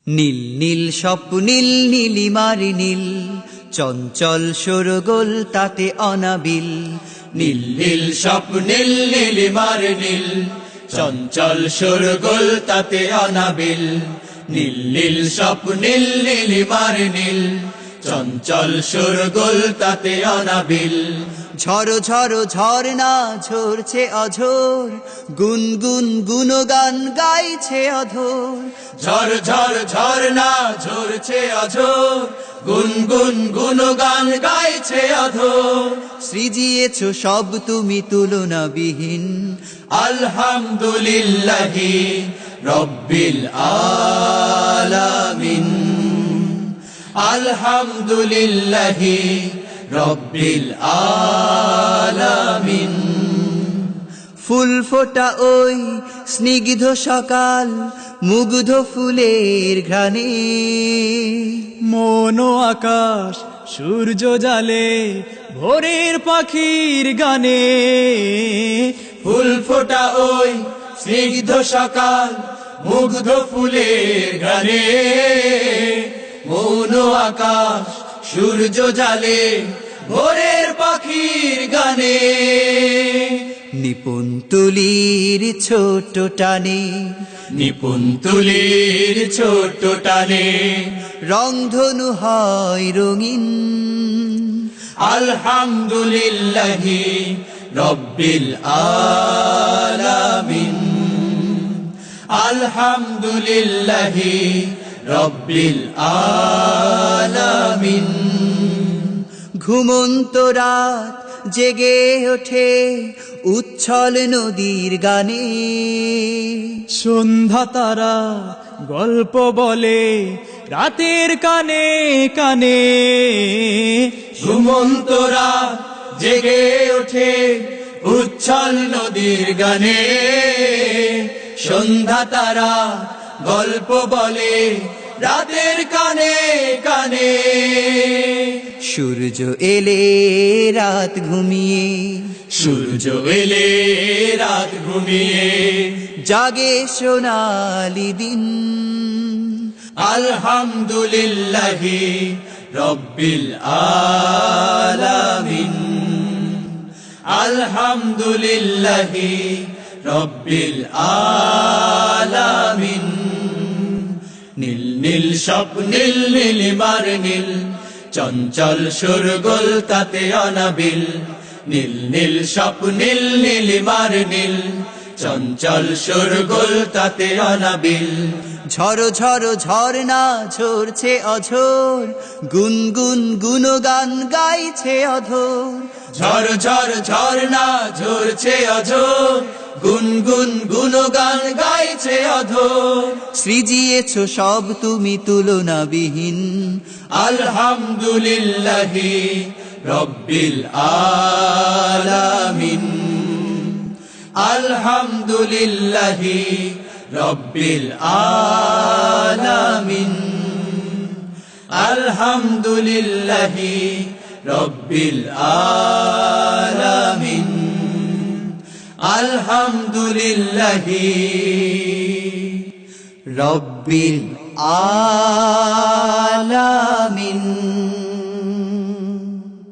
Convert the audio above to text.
নীল নীল স্বপ্নীল নীলিমার নীল, চঞ্চল সরগোল তাতে অনাবিল। নীল নীল স্বপ্নীল নীলিমার নীল, চঞ্চল সরগোল তাতে অনাবিল। নীল নীল স্বপ্নীল নীলিমার নীল, চঞ্চল সরগোল তাতে অনাবিল। ঝড়ো ঝড়ো ঝরনা ঝরছে অঝোর, গুনগুন গুণগান গাইছে অধর। ঝর ঝর ঝরনা ঝরছে অঝোর, গুনগুন গুণগান গাইছে অধোর। সৃজিয়েছ সব তুমি তুলনাবিহীন, আলহামদুলিল্লাহি রব্বিল আলামিন। আলহামদুলিল্লাহি রব্বিল আলামিন। ফুল ফোটা ওই স্নিগ্ধ সকাল, মুগ্ধ ফুলের ঘ্রাণে। মন আকাশ সূর্য জালে, ভোরের পাখির গানে। ফুল ফোটা ওই স্নিগ্ধ সকাল, মুগ্ধ ফুলের গানে। মন আকাশ সূর্য জালে, ভোরের পাখির গানে। নিপুণ তুলির ছোট টানে, নিপুণ তুলির ছোট টানে। রংধনু হয় রঙিন। আলহামদুলিল্লাহি রব্বিল আলামিন। আলহামদুলিল্লাহি রব্বিল আলামিন। ঘুমন্ত রাত জেগে ওঠে উচ্ছল নদীর গানে। সন্ধ্যা তারা গল্প বলে রাতের কানে কানে। ঘুমন্ত রাত জেগে ওঠে উচ্ছল নদীর গানে। সন্ধ্যা তারা গল্প বলে রাতের কানে কানে। সূর্য এলে রাত ঘুমিয়ে, সূর্য এলে রাত ঘুমিয়ে। জাগে সোনালি দিন। আলহামদুলিল্লাহি রব্বিল আলামিন। আলহামদুলিল্লাহি রব্বিল আলামিন। নীল নীল স্বপ্নীল নীলিমার নীল, চঞ্চল সরগোল তাতে অনাবিল। নীল নীল স্বপ্নীল নীলিমার নীল, চঞ্চল সরগোল তাতে অনাবিল। ঝড়ো ঝড়ো ঝরনা ঝরছে অঝোর, গুনগুন গুণগান গাইছে অধর। ঝর ঝর ঝরনা ঝরছে অঝোর, গুনগুন গুণগান গাইছে অধোর। সৃজিয়েছ সব তুমি তুলনাবিহীন। আলহামদুলিল্লাহি রব্বিল আলামিন। আলহামদুলিল্লাহি রব্বিল আলামিন। আলহামদুলিল্লাহি রব্বিল আলামিন। আলহামদুলিল্লাহি রব্বিল আলামিন।